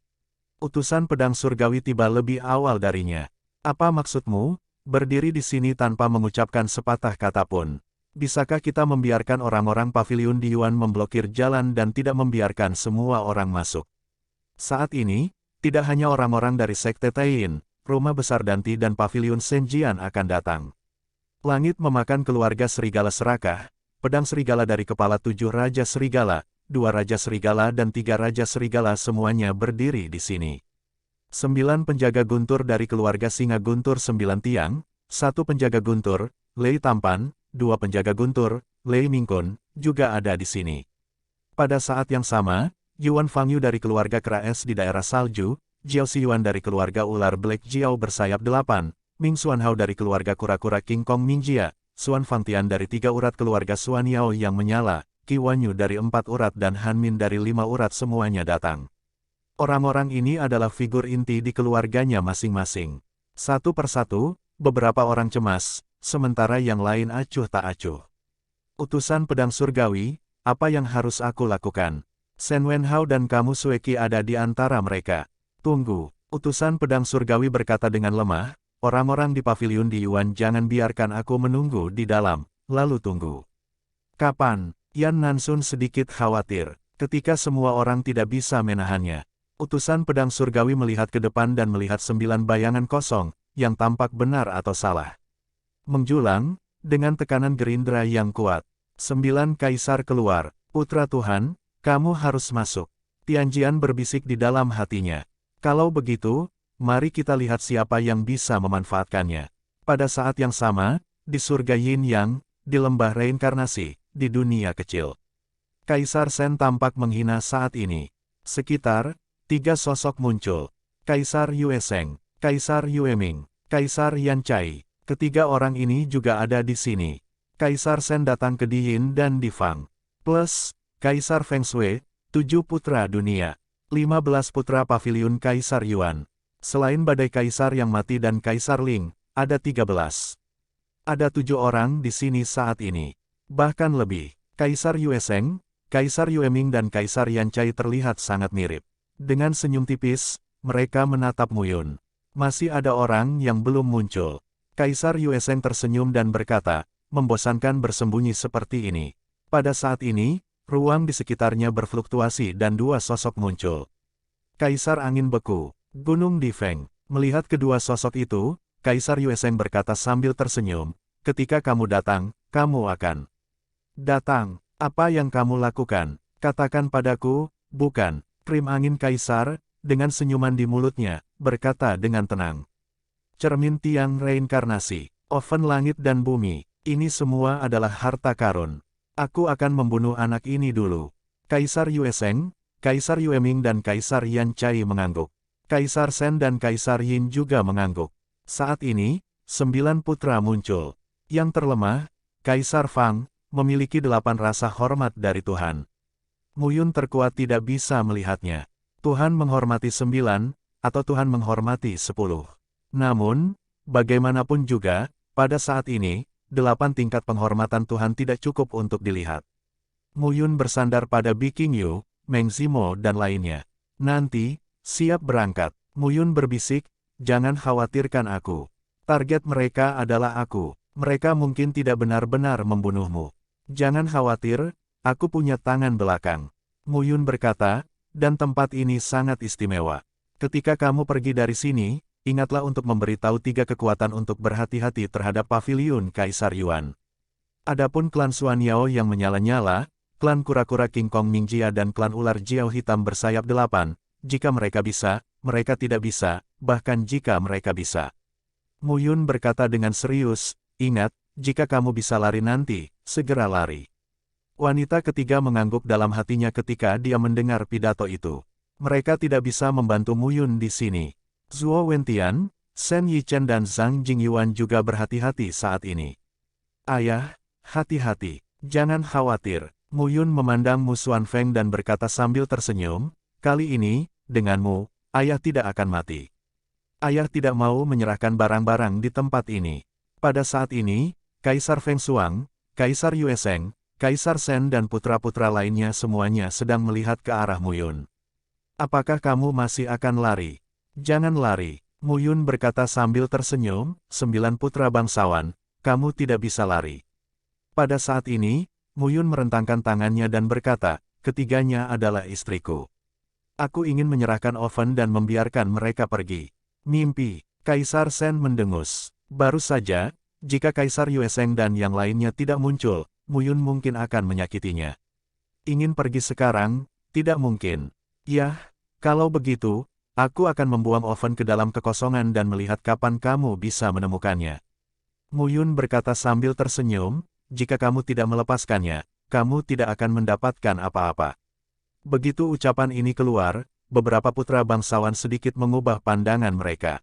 Utusan pedang surgawi tiba lebih awal darinya. Apa maksudmu? Berdiri di sini tanpa mengucapkan sepatah kata pun. Bisakah kita membiarkan orang-orang paviliun di Yuan memblokir jalan dan tidak membiarkan semua orang masuk? Saat ini, tidak hanya orang-orang dari Sekte Taiyin, Rumah Besar Danti dan Paviliun Senjian akan datang. Langit memakan keluarga serigala serakah, pedang serigala dari kepala 7 Raja Serigala, 2 Raja Serigala dan 3 Raja Serigala semuanya berdiri di sini. 9 penjaga guntur dari keluarga Singa Guntur 9 tiang, 1 penjaga guntur, Lei Tampan, 2 penjaga guntur, Lei Mingkun, juga ada di sini. Pada saat yang sama, Yuan Fangyu dari keluarga Kera Es di daerah salju, Jiao Xiyuan dari keluarga ular Black Jiao bersayap 8, Ming Xuanhao dari keluarga kura-kura King Kong Mingjia, Xuan Fangtian dari 3 urat keluarga Xuan Yao yang menyala, Qi Wanyu dari 4 urat dan Han Min dari 5 urat semuanya datang. Orang-orang ini adalah figur inti di keluarganya masing-masing. Satu persatu, beberapa orang cemas, sementara yang lain acuh tak acuh. Utusan pedang surgawi, apa yang harus aku lakukan? Shen Wenhao dan kamu Sueki ada di antara mereka. Tunggu, utusan pedang surgawi berkata dengan lemah, orang-orang di paviliun di Yuan jangan biarkan aku menunggu di dalam, lalu tunggu. Kapan? Yan Nansun sedikit khawatir, ketika semua orang tidak bisa menahannya. Utusan pedang surgawi melihat ke depan dan melihat 9 bayangan kosong, yang tampak benar atau salah. Menjulang, dengan tekanan gerindra yang kuat. 9 kaisar keluar, putra Tuhan, kamu harus masuk. Tianjian berbisik di dalam hatinya. Kalau begitu, mari kita lihat siapa yang bisa memanfaatkannya. Pada saat yang sama, di surga Yin Yang, di lembah reinkarnasi, di dunia kecil. Kaisar Shen tampak menghina saat ini. Sekitar 3 sosok muncul. Kaisar Yue Sheng, Kaisar Yue Ming, Kaisar Yan Cai. Ketiga orang ini juga ada di sini. Kaisar Shen datang ke Di Yin dan Di Fang. Plus, Kaisar Feng Shui, 7 putra dunia. 15 putra paviliun Kaisar Yuan. Selain badai Kaisar yang mati dan Kaisar Ling, ada 13. Ada 7 orang di sini saat ini. Bahkan lebih, Kaisar Yue Sheng, Kaisar Yue Ming dan Kaisar Yan Cai terlihat sangat mirip. Dengan senyum tipis, mereka menatap Muyun. Masih ada orang yang belum muncul. Kaisar Yue Sheng tersenyum dan berkata, membosankan bersembunyi seperti ini. Pada saat ini, ruang di sekitarnya berfluktuasi dan 2 sosok muncul. Kaisar Angin Beku, Gunung Difeng. Melihat kedua sosok itu, Kaisar Yue Sheng berkata sambil tersenyum, ketika kamu datang, kamu akan datang. Apa yang kamu lakukan? Katakan padaku, bukan. Krim angin Kaisar, dengan senyuman di mulutnya, berkata dengan tenang. Cermin tiang reinkarnasi, oven langit dan bumi, ini semua adalah harta karun. Aku akan membunuh anak ini dulu. Kaisar Yue Sheng, Kaisar Yue Ming dan Kaisar Yan Cai mengangguk. Kaisar Shen dan Kaisar Yin juga mengangguk. Saat ini, 9 putra muncul. Yang terlemah, Kaisar Fang, memiliki 8 rasa hormat dari Tuhan. Muyun terkuat tidak bisa melihatnya. Tuhan menghormati 9, atau Tuhan menghormati 10. Namun, bagaimanapun juga, Pada saat ini, 8 tingkat penghormatan Tuhan tidak cukup untuk dilihat. Mu Yun bersandar pada Bi Qingyu, Meng Zimo dan lainnya. Nanti, siap berangkat. Mu Yun berbisik, jangan khawatirkan aku. Target mereka adalah aku. Mereka mungkin tidak benar-benar membunuhmu. Jangan khawatir, aku punya tangan belakang. Mu Yun berkata, dan tempat ini sangat istimewa. Ketika kamu pergi dari sini, ingatlah untuk memberitahu 3 kekuatan untuk berhati-hati terhadap paviliun Kaisar Yuan. Adapun klan Xuan Yao yang menyala-nyala, klan kura-kura King Kong Mingjia dan klan ular Jiao Hitam bersayap 8, jika mereka bisa, mereka tidak bisa, bahkan jika mereka bisa. Mu Yun berkata dengan serius, ingat, jika kamu bisa lari nanti, segera lari. Wanita ketiga mengangguk dalam hatinya ketika dia mendengar pidato itu. Mereka tidak bisa membantu Mu Yun di sini. Zhuo Wentian, Shen Yichen dan Zhang Jingyuan juga berhati-hati saat ini. Ayah, hati-hati, jangan khawatir. Mu Yun memandang Mu Xuanfeng dan berkata sambil tersenyum, kali ini, denganmu, ayah tidak akan mati. Ayah tidak mau menyerahkan barang-barang di tempat ini. Pada saat ini, Kaisar Feng Xuang, Kaisar Yue Sheng, Kaisar Shen dan putra-putra lainnya semuanya sedang melihat ke arah Mu Yun. Apakah kamu masih akan lari? Jangan lari. Mu Yun berkata sambil tersenyum, 9 putra bangsawan, kamu tidak bisa lari. Pada saat ini, Mu Yun merentangkan tangannya dan berkata, ketiganya adalah istriku. Aku ingin menyerahkan oven dan membiarkan mereka pergi. Mimpi. Kaisar Shen mendengus. Baru saja, jika Kaisar Yue Sheng dan yang lainnya tidak muncul, Mu Yun mungkin akan menyakitinya. Ingin pergi sekarang? Tidak mungkin. Yah, kalau begitu, aku akan membuang oven ke dalam kekosongan dan melihat kapan kamu bisa menemukannya. Mu Yun berkata sambil tersenyum, jika kamu tidak melepaskannya, kamu tidak akan mendapatkan apa-apa. Begitu ucapan ini keluar, beberapa putra bangsawan sedikit mengubah pandangan mereka.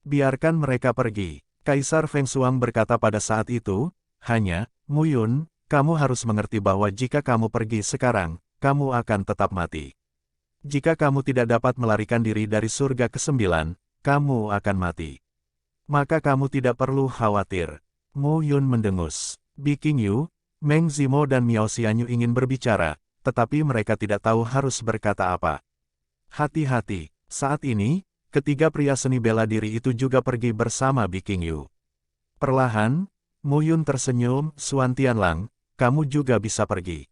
Biarkan mereka pergi. Kaisar Feng Xuang berkata pada saat itu, hanya, Mu Yun, kamu harus mengerti bahwa jika kamu pergi sekarang, kamu akan tetap mati. Jika kamu tidak dapat melarikan diri dari surga ke-9, kamu akan mati. Maka kamu tidak perlu khawatir. Mu Yun mendengus. Bi Qingyu, Meng Zimo dan Miao Xianyu ingin berbicara, tetapi mereka tidak tahu harus berkata apa. Hati-hati, saat ini, ketiga pria seni bela diri itu juga pergi bersama Bi Qingyu. Perlahan, Mu Yun tersenyum, Xuan Tianlang, kamu juga bisa pergi.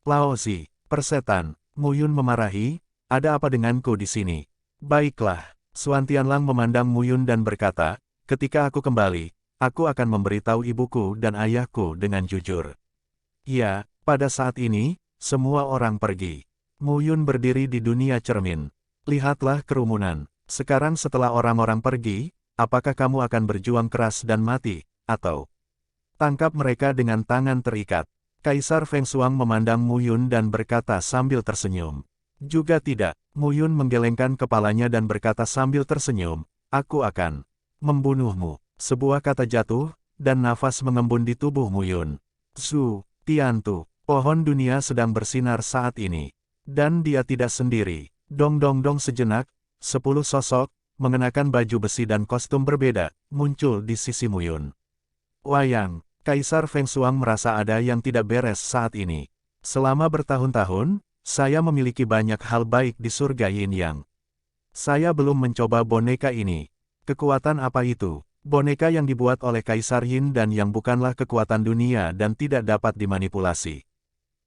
Lao Zi, persetan, Mu Yun memarahi, ada apa denganku di sini? Baiklah, Xuan Tianlang memandang Mu Yun dan berkata, ketika aku kembali, aku akan memberitahu ibuku dan ayahku dengan jujur. Ya, pada saat ini, semua orang pergi. Mu Yun berdiri di dunia cermin. Lihatlah kerumunan. Sekarang setelah orang-orang pergi, apakah kamu akan berjuang keras dan mati, atau tangkap mereka dengan tangan terikat? Kaisar Feng Xuang memandang Mu Yun dan berkata sambil tersenyum. Juga tidak, Mu Yun menggelengkan kepalanya dan berkata sambil tersenyum, aku akan membunuhmu. Sebuah kata jatuh, dan nafas mengembun di tubuh Mu Yun. Zhu Tiantu, pohon dunia sedang bersinar saat ini. Dan dia tidak sendiri. Dong-dong-dong sejenak, 10 sosok, mengenakan baju besi dan kostum berbeda, muncul di sisi Mu Yun. Wayang, Kaisar Feng Xuang merasa ada yang tidak beres saat ini. Selama bertahun-tahun, saya memiliki banyak hal baik di surga Yin Yang. Saya belum mencoba boneka ini. Kekuatan apa itu? Boneka yang dibuat oleh Kaisar Yin dan yang bukanlah kekuatan dunia dan tidak dapat dimanipulasi.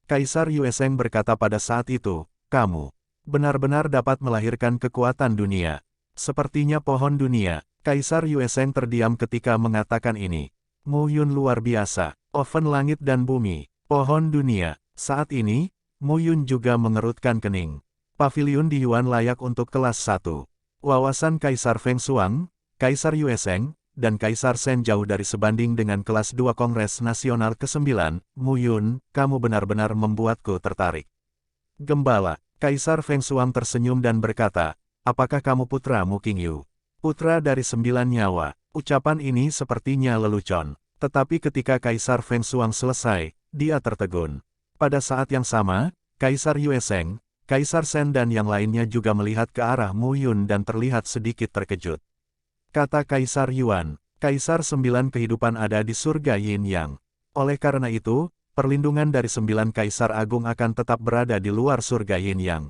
Kaisar Yue Sheng berkata pada saat itu, kamu benar-benar dapat melahirkan kekuatan dunia. Sepertinya pohon dunia. Kaisar Yue Sheng terdiam ketika mengatakan ini. Mu Yun luar biasa. Oven langit dan bumi. Pohon dunia. Saat ini, Mu Yun juga mengerutkan kening. Paviliun di Yuan layak untuk kelas 1. Wawasan Kaisar Feng Xuang, Kaisar Yue Sheng, dan Kaisar Shen jauh dari sebanding dengan kelas 2 Kongres Nasional ke-9, Mu Yun, kamu benar-benar membuatku tertarik. Gembala, Kaisar Feng Xuang tersenyum dan berkata, apakah kamu putra Mu Qingyu? Putra dari 9 nyawa. Ucapan ini sepertinya lelucon. Tetapi ketika Kaisar Feng Xuang selesai, dia tertegun. Pada saat yang sama, Kaisar Yue Sheng, Kaisar Shen dan yang lainnya juga melihat ke arah Mu Yun dan terlihat sedikit terkejut. Kata Kaisar Yuan, Kaisar 9 kehidupan ada di surga Yin Yang. Oleh karena itu, perlindungan dari 9 kaisar agung akan tetap berada di luar surga Yin Yang.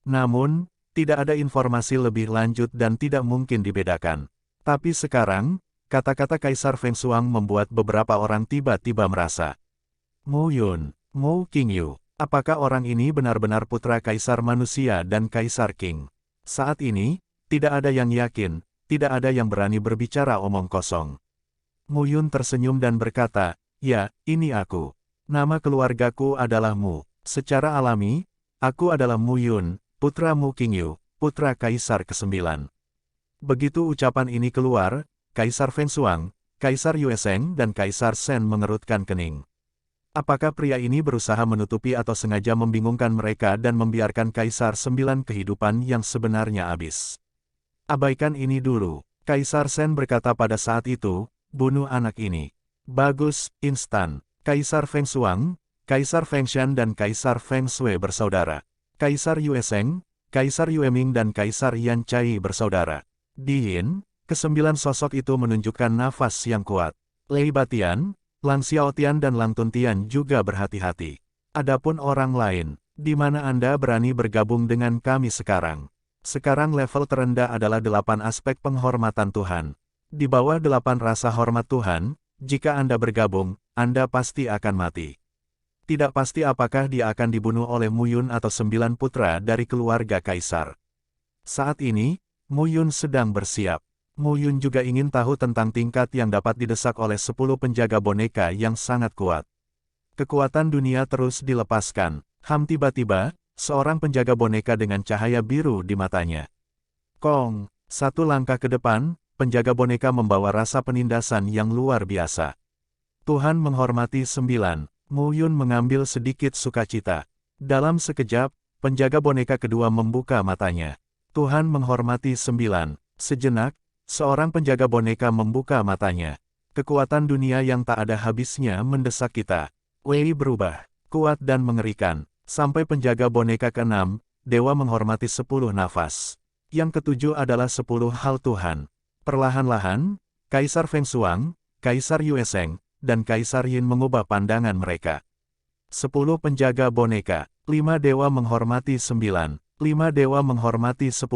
Namun, tidak ada informasi lebih lanjut dan tidak mungkin dibedakan. Tapi sekarang, kata-kata Kaisar Feng Shuang membuat beberapa orang tiba-tiba merasa. Mu Yun, Mu Qingyu, apakah orang ini benar-benar putra Kaisar Manusia dan Kaisar King? Saat ini, tidak ada yang yakin, tidak ada yang berani berbicara omong kosong. Mu Yun tersenyum dan berkata, ya, ini aku. Nama keluargaku adalah Mu. Secara alami, aku adalah Mu Yun, putra Mu Qingyu, putra Kaisar ke-9. Begitu ucapan ini keluar, Kaisar Feng Shuang, Kaisar Yue Sheng dan Kaisar Shen mengerutkan kening. Apakah pria ini berusaha menutupi atau sengaja membingungkan mereka dan membiarkan Kaisar 9 kehidupan yang sebenarnya habis? Abaikan ini dulu, Kaisar Shen berkata pada saat itu, bunuh anak ini. Bagus, instan. Kaisar Feng Shuang, Kaisar Feng Shan dan Kaisar Feng Shui bersaudara. Kaisar Yue Sheng, Kaisar Yue Ming dan Kaisar Yan Chai bersaudara. Di Yin, ke-9 sosok itu menunjukkan nafas yang kuat. Lei Batian, Lang Xiaotian dan Lang Tuntian juga berhati-hati. Adapun orang lain, di mana Anda berani bergabung dengan kami sekarang? Sekarang level terendah adalah 8 aspek penghormatan Tuhan. Di bawah 8 rasa hormat Tuhan, jika Anda bergabung, Anda pasti akan mati. Tidak pasti apakah dia akan dibunuh oleh Mu Yun atau 9 putra dari keluarga Kaisar. Saat ini, Mu Yun sedang bersiap. Mu Yun juga ingin tahu tentang tingkat yang dapat didesak oleh 10 penjaga boneka yang sangat kuat. Kekuatan dunia terus dilepaskan. Tiba-tiba, seorang penjaga boneka dengan cahaya biru di matanya. Kong, satu langkah ke depan, penjaga boneka membawa rasa penindasan yang luar biasa. Tuhan menghormati 9. Mu Yun mengambil sedikit sukacita. Dalam sekejap, penjaga boneka kedua membuka matanya. Tuhan menghormati 9. Sejenak, seorang penjaga boneka membuka matanya. Kekuatan dunia yang tak ada habisnya mendesak kita. Wei berubah, kuat dan mengerikan. Sampai penjaga boneka ke-6, dewa menghormati 10 nafas. Yang ke-7 adalah 10 hal Tuhan. Perlahan-lahan, Kaisar Feng Shuang, Kaisar Yue Sheng, dan Kaisar Yin mengubah pandangan mereka. 10 penjaga boneka, 5 dewa menghormati 9, 5 dewa menghormati 10.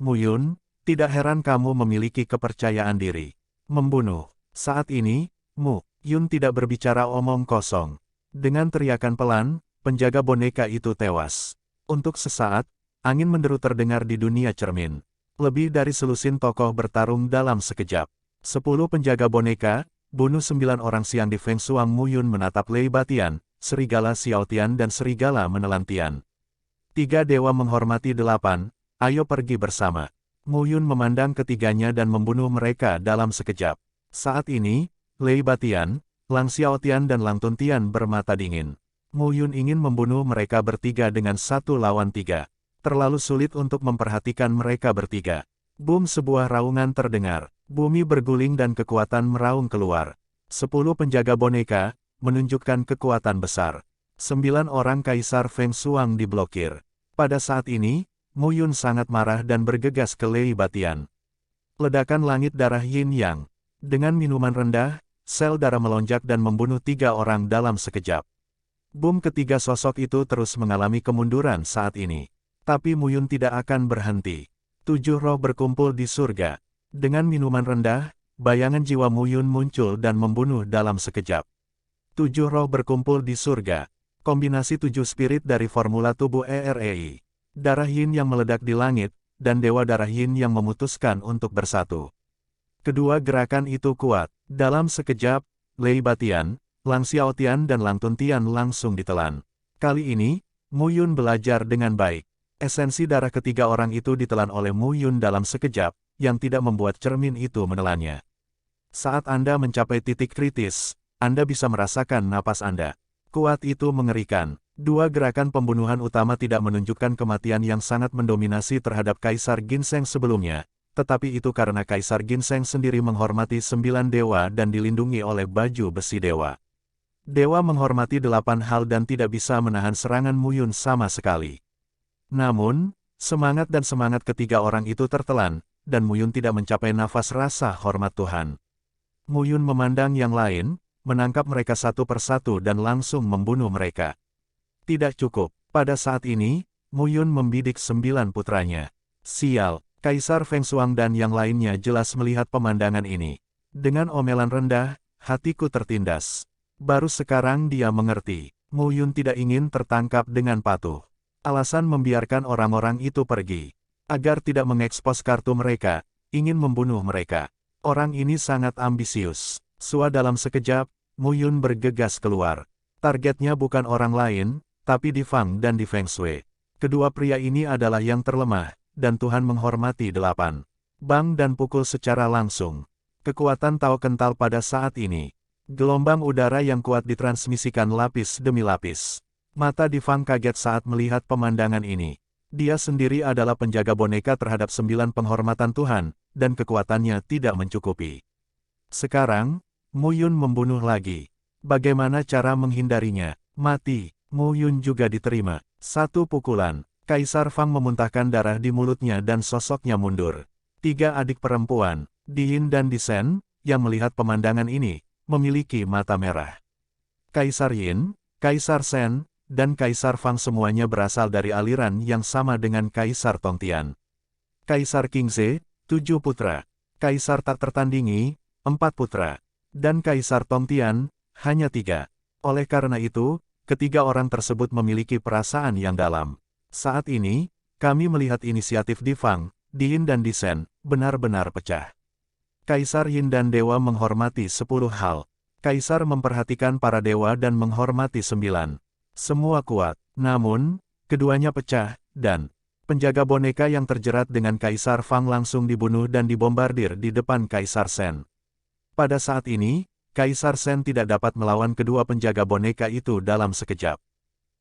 Mu Yun, tidak heran kamu memiliki kepercayaan diri. Membunuh. Saat ini, Mu Yun tidak berbicara omong kosong. Dengan teriakan pelan, penjaga boneka itu tewas. Untuk sesaat, angin menderu terdengar di dunia cermin. Lebih dari selusin tokoh bertarung dalam sekejap. 10 penjaga boneka, bunuh 9 orang siang di Feng Shuang. Mu Yun menatap Lei Batian, Serigala Xiaotian dan Serigala Menelantian. 3 dewa menghormati 8, ayo pergi bersama. Mu Yun memandang ketiganya dan membunuh mereka dalam sekejap. Saat ini, Lei Batian, Lang Xiaotian dan Lang Tuntian bermata dingin. Mu Yun ingin membunuh mereka bertiga dengan 1 lawan 3. Terlalu sulit untuk memperhatikan mereka bertiga. Boom, sebuah raungan terdengar. Bumi berguling dan kekuatan meraung keluar. 10 penjaga boneka, menunjukkan kekuatan besar. 9 orang Kaisar Feng Shuang diblokir. Pada saat ini, Mu Yun sangat marah dan bergegas ke Lei Batian. Ledakan langit darah Yin Yang. Dengan minuman rendah, sel darah melonjak dan membunuh 3 orang dalam sekejap. Boom, ketiga sosok itu terus mengalami kemunduran saat ini. Tapi Mu Yun tidak akan berhenti. 7 roh berkumpul di surga. Dengan minuman rendah, bayangan jiwa Mu Yun muncul dan membunuh dalam sekejap. 7 roh berkumpul di surga. Kombinasi 7 spirit dari formula tubuh EREI. Darah Yin yang meledak di langit, dan Dewa Darah Yin yang memutuskan untuk bersatu. Kedua gerakan itu kuat. Dalam sekejap, Lei Batian, Lang Xiaotian dan Lang Tuntian langsung ditelan. Kali ini, Mu Yun belajar dengan baik. Esensi darah ketiga orang itu ditelan oleh Mu Yun dalam sekejap, yang tidak membuat cermin itu menelannya. Saat Anda mencapai titik kritis, Anda bisa merasakan napas Anda. Kuat itu mengerikan. 2 gerakan pembunuhan utama tidak menunjukkan kematian yang sangat mendominasi terhadap Kaisar Ginseng sebelumnya, tetapi itu karena Kaisar Ginseng sendiri menghormati 9 dewa dan dilindungi oleh baju besi dewa. Dewa menghormati 8 hal dan tidak bisa menahan serangan Mu Yun sama sekali. Namun, semangat ketiga orang itu tertelan, dan Mu Yun tidak mencapai nafas rasa hormat Tuhan. Mu Yun memandang yang lain, menangkap mereka satu persatu dan langsung membunuh mereka. Tidak cukup. Pada saat ini, Mu Yun membidik 9 putranya. Sial, Kaisar Feng Shuang dan yang lainnya jelas melihat pemandangan ini. Dengan omelan rendah, hatiku tertindas. Baru sekarang dia mengerti. Mu Yun tidak ingin tertangkap dengan patuh. Alasan membiarkan orang-orang itu pergi. Agar tidak mengekspos kartu mereka, ingin membunuh mereka. Orang ini sangat ambisius. Dalam sekejap, Mu Yun bergegas keluar. Targetnya bukan orang lain, tapi Di Fang dan Di Feng Shui. Kedua pria ini adalah yang terlemah, dan Tuhan menghormati 8. Bang dan pukul secara langsung. Kekuatan Tao kental pada saat ini. Gelombang udara yang kuat ditransmisikan lapis demi lapis. Mata Di Fang kaget saat melihat pemandangan ini. Dia sendiri adalah penjaga boneka terhadap 9 penghormatan Tuhan, dan kekuatannya tidak mencukupi. Sekarang, Mu Yun membunuh lagi. Bagaimana cara menghindarinya? Mati. Mu Yun juga diterima. 1 pukulan. Kaisar Fang memuntahkan darah di mulutnya dan sosoknya mundur. 3 adik perempuan, Di Yin dan Di Shen, yang melihat pemandangan ini, memiliki mata merah. Kaisar Yin, Kaisar Shen, dan Kaisar Fang semuanya berasal dari aliran yang sama dengan Kaisar Tongtian. Kaisar Qingze, 7 putra. Kaisar tak tertandingi, 4 putra. Dan Kaisar Tongtian, hanya 3. Oleh karena itu, ketiga orang tersebut memiliki perasaan yang dalam. Saat ini, kami melihat inisiatif Di Fang, Di Yin dan Di Shen, benar-benar pecah. Kaisar Yin dan Dewa menghormati 10 hal. Kaisar memperhatikan para dewa dan menghormati 9. Semua kuat, namun, keduanya pecah, dan penjaga boneka yang terjerat dengan Kaisar Fang langsung dibunuh dan dibombardir di depan Kaisar Shen. Pada saat ini, Kaisar Shen tidak dapat melawan kedua penjaga boneka itu dalam sekejap.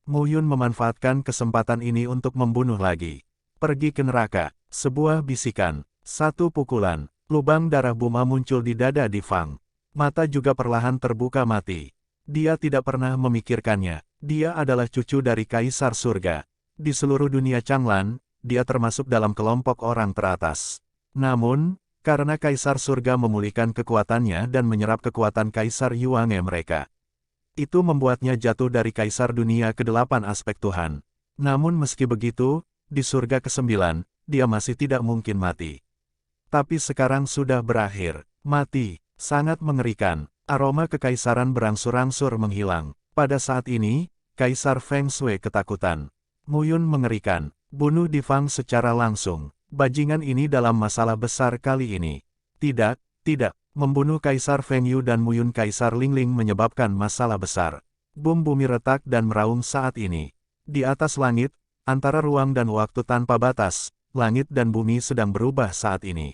Mu Yun memanfaatkan kesempatan ini untuk membunuh lagi. Pergi ke neraka, sebuah bisikan, 1 pukulan, lubang darah Buma muncul di dada Di Fang. Mata juga perlahan terbuka mati. Dia tidak pernah memikirkannya. Dia adalah cucu dari Kaisar Surga. Di seluruh dunia Changlan, dia termasuk dalam kelompok orang teratas. Namun, karena Kaisar Surga memulihkan kekuatannya dan menyerap kekuatan Kaisar Yuange mereka, itu membuatnya jatuh dari Kaisar Dunia ke-8 aspek Tuhan. Namun meski begitu, di surga ke-9, dia masih tidak mungkin mati. Tapi sekarang sudah berakhir. Mati. Sangat mengerikan. Aroma kekaisaran berangsur-angsur menghilang. Pada saat ini, Kaisar Feng Shui ketakutan. Mu Yun mengerikan. Bunuh Di Fang secara langsung. Bajingan ini dalam masalah besar kali ini. Tidak, tidak. Membunuh Kaisar Feng Yu dan Mu Yun Kaisar Lingling menyebabkan masalah besar. Bom bumi retak dan meraung saat ini. Di atas langit, antara ruang dan waktu tanpa batas, langit dan bumi sedang berubah saat ini.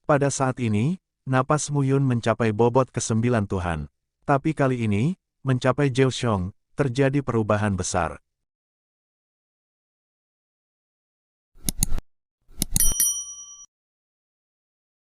Pada saat ini, napas Mu Yun mencapai bobot ke-9 Tuhan. Tapi kali ini, mencapai Jiao Xiong, terjadi perubahan besar.